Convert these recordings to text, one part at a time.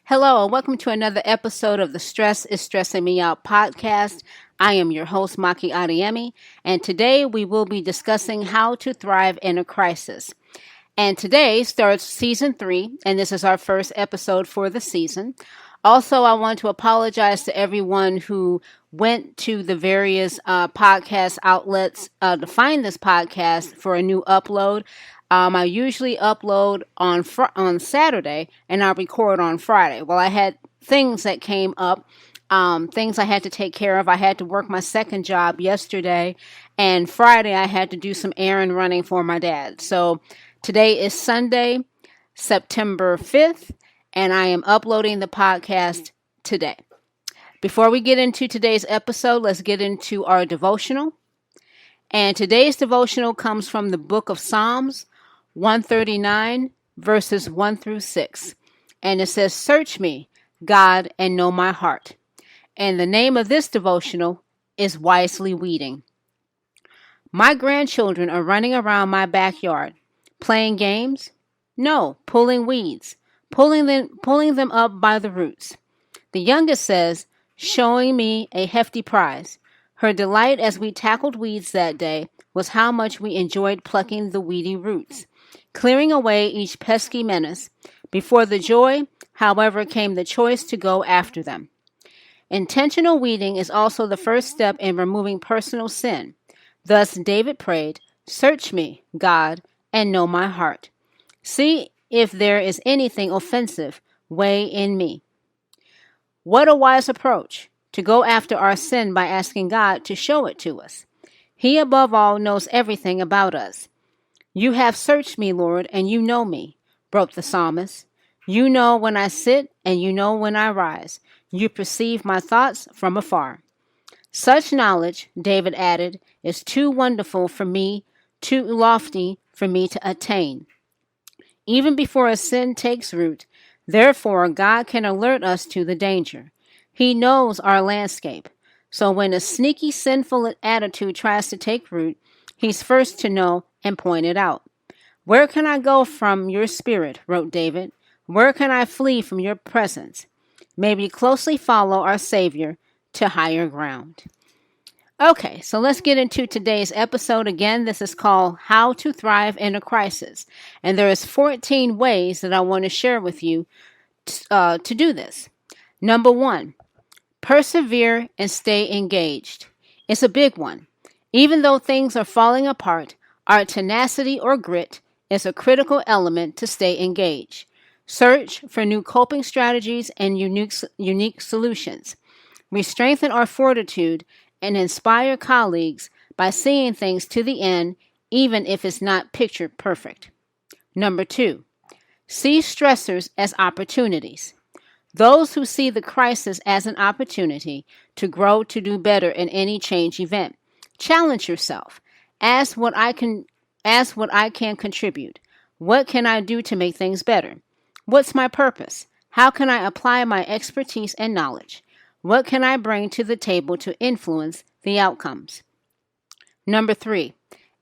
Hello, and welcome to another episode of the Stress is Stressing Me Out podcast. I am your host, Maki Adeyemi, and today we will be discussing how to thrive in a crisis. And today starts season 3, and this is our first episode for the season. Also, I want to apologize to everyone who went to the various podcast outlets to find this podcast for a new upload. I usually upload on Saturday, and I record on Friday. Well, I had things that came up, things I had to take care of. I had to work my second job yesterday, and Friday I had to do some errand running for my dad. So today is Sunday, September 5th, and I am uploading the podcast today. Before we get into today's episode, let's get into our devotional. And today's devotional comes from the book of Psalms 139, verses 1 through 6. And it says, "Search me, God, and know my heart." And the name of this devotional is Wisely Weeding. My grandchildren are running around my backyard. Playing games? No, pulling weeds. Pulling them up by the roots. The youngest says, showing me a hefty prize. Her delight as we tackled weeds that day was how much we enjoyed plucking the weedy roots, clearing away each pesky menace. Before the joy, however, came the choice to go after them. Intentional weeding is also the first step in removing personal sin. Thus, David prayed, "Search me, God, and know my heart. See if there is anything offensive way in me." What a wise approach, to go after our sin by asking God to show it to us. He, above all, knows everything about us. "You have searched me, Lord, and you know me," wrote the psalmist. "You know when I sit, and you know when I rise. You perceive my thoughts from afar." Such knowledge, David added, is too wonderful for me, too lofty for me to attain. Even before a sin takes root, therefore, God can alert us to the danger. He knows our landscape. So when a sneaky, sinful attitude tries to take root, he's first to know and point it out. "Where can I go from your spirit?" wrote David. "Where can I flee from your presence?" May we closely follow our Savior to higher ground. Okay, so let's get into today's episode. Again, this is called How to Thrive in a Crisis. And there is 14 ways that I want to share with you to do this. Number 1, persevere and stay engaged. It's a big one. Even though things are falling apart, our tenacity or grit is a critical element to stay engaged. Search for new coping strategies and unique solutions. We strengthen our fortitude and inspire colleagues by seeing things to the end, even if it's not picture perfect. Number 2, see stressors as opportunities. Those who see the crisis as an opportunity to grow to do better in any change event. Challenge yourself. Ask what I can contribute. What can I do to make things better? What's my purpose? How can I apply my expertise and knowledge? What can I bring to the table to influence the outcomes? Number 3,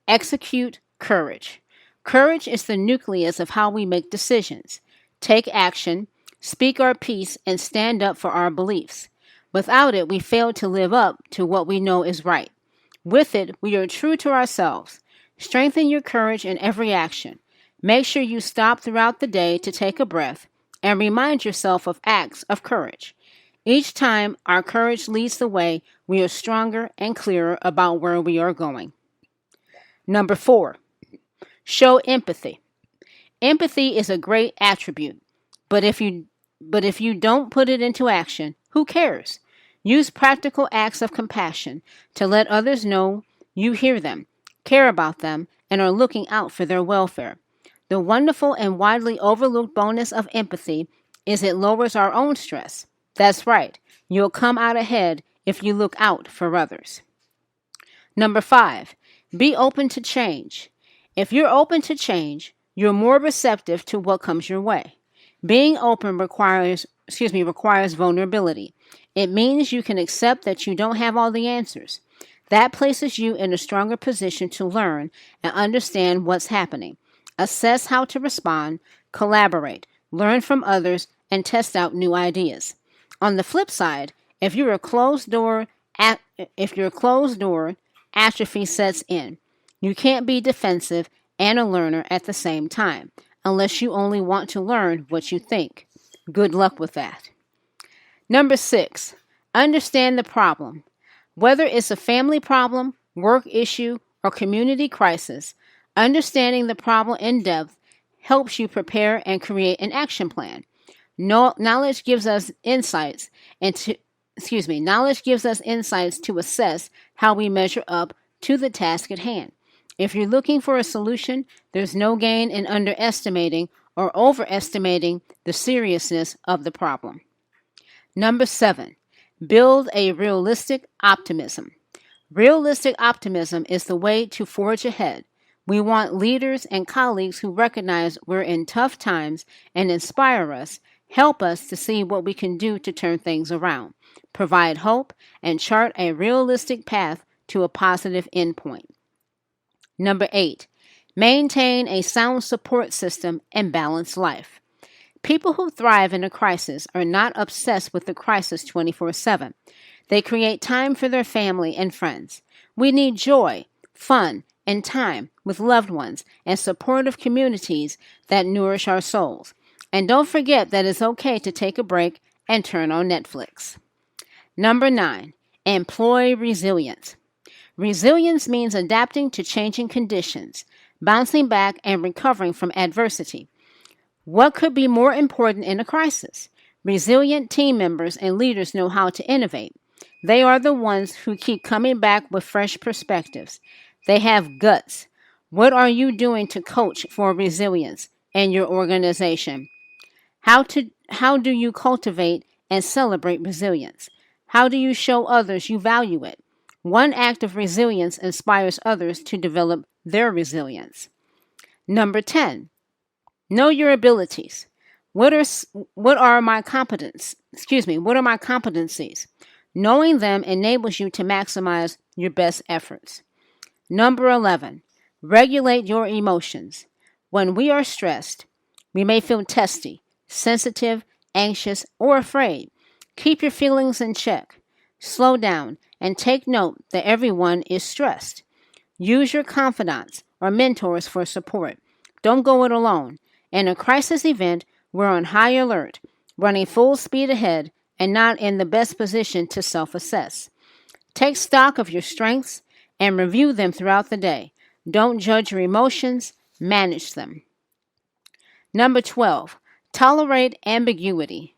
execute courage. Courage is the nucleus of how we make decisions, take action, speak our piece, and stand up for our beliefs. Without it, we fail to live up to what we know is right. With it, we are true to ourselves. Strengthen your courage in every action. Make sure you stop throughout the day to take a breath and remind yourself of acts of courage. Each time our courage leads the way, we are stronger and clearer about where we are going. Number 4, show empathy. Empathy is a great attribute, but if you don't put it into action, Who cares? Use practical acts of compassion to let others know you hear them, care about them, and are looking out for their welfare. The wonderful and widely overlooked bonus of empathy is it lowers our own stress. That's right, you'll come out ahead if you look out for others. Number 5, be open to change. If you're open to change, you're more receptive to what comes your way. Being open requires vulnerability. It means you can accept that you don't have all the answers. That places you in a stronger position to learn and understand what's happening, assess how to respond, collaborate, learn from others, and test out new ideas. On the flip side, if you're a closed door, atrophy sets in. You can't be defensive and a learner at the same time, unless you only want to learn what you think. Good luck with that. Number 6, understand the problem. Whether it's a family problem, work issue, or community crisis, understanding the problem in depth helps you prepare and create an action plan. Knowledge gives us insights to assess how we measure up to the task at hand. If you're looking for a solution, there's no gain in underestimating or overestimating the seriousness of the problem. Number 7, build a realistic optimism. Realistic optimism is the way to forge ahead. We want leaders and colleagues who recognize we're in tough times and inspire us, help us to see what we can do to turn things around, provide hope, and chart a realistic path to a positive endpoint. Number 8, maintain a sound support system and balanced life. People who thrive in a crisis are not obsessed with the crisis 24/7. They create time for their family and friends. We need joy, fun, and time with loved ones and supportive communities that nourish our souls. And don't forget that it's okay to take a break and turn on Netflix. Number 9, employ resilience. Resilience means adapting to changing conditions, bouncing back and recovering from adversity. What could be more important in a crisis? Resilient team members and leaders know how to innovate. They are the ones who keep coming back with fresh perspectives. They have guts. What are you doing to coach for resilience in your organization? How do you cultivate and celebrate resilience? How do you show others you value it? One act of resilience inspires others to develop their resilience. Number 10, know your abilities. What are my competencies? Knowing them enables you to maximize your best efforts. Number 11, regulate your emotions. When we are stressed, we may feel testy, sensitive, anxious, or afraid. Keep your feelings in check. Slow down and take note that everyone is stressed. Use your confidants or mentors for support. Don't go it alone. In a crisis event, we're on high alert, running full speed ahead, and not in the best position to self-assess. Take stock of your strengths and review them throughout the day. Don't judge your emotions, manage them. Number 12, tolerate ambiguity.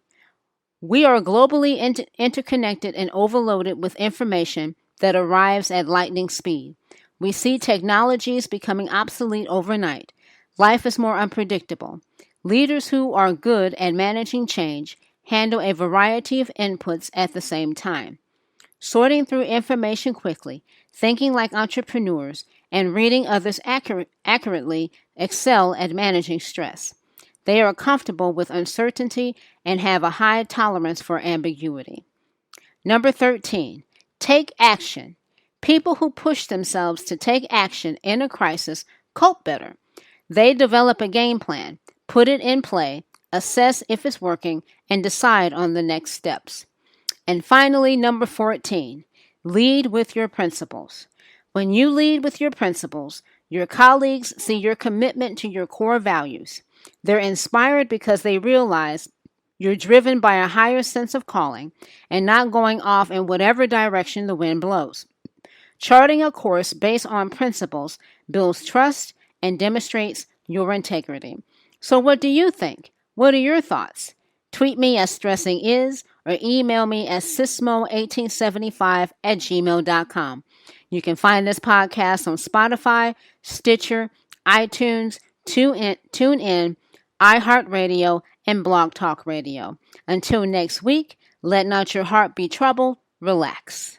We are globally interconnected and overloaded with information that arrives at lightning speed. We see technologies becoming obsolete overnight. Life is more unpredictable. Leaders who are good at managing change handle a variety of inputs at the same time. Sorting through information quickly, thinking like entrepreneurs, and reading others accurately excel at managing stress. They are comfortable with uncertainty and have a high tolerance for ambiguity. Number 13, take action. People who push themselves to take action in a crisis cope better. They develop a game plan, put it in play, assess if it's working, and decide on the next steps. And finally, number 14, lead with your principles. When you lead with your principles, your colleagues see your commitment to your core values. They're inspired because they realize you're driven by a higher sense of calling and not going off in whatever direction the wind blows. Charting a course based on principles builds trust and demonstrates your integrity. So what do you think? What are your thoughts? Tweet me at stressingis or email me at sismo1875@gmail.com. You can find this podcast on Spotify, Stitcher, iTunes, TuneIn, iHeartRadio, and Blog Talk Radio. Until next week, let not your heart be troubled. Relax.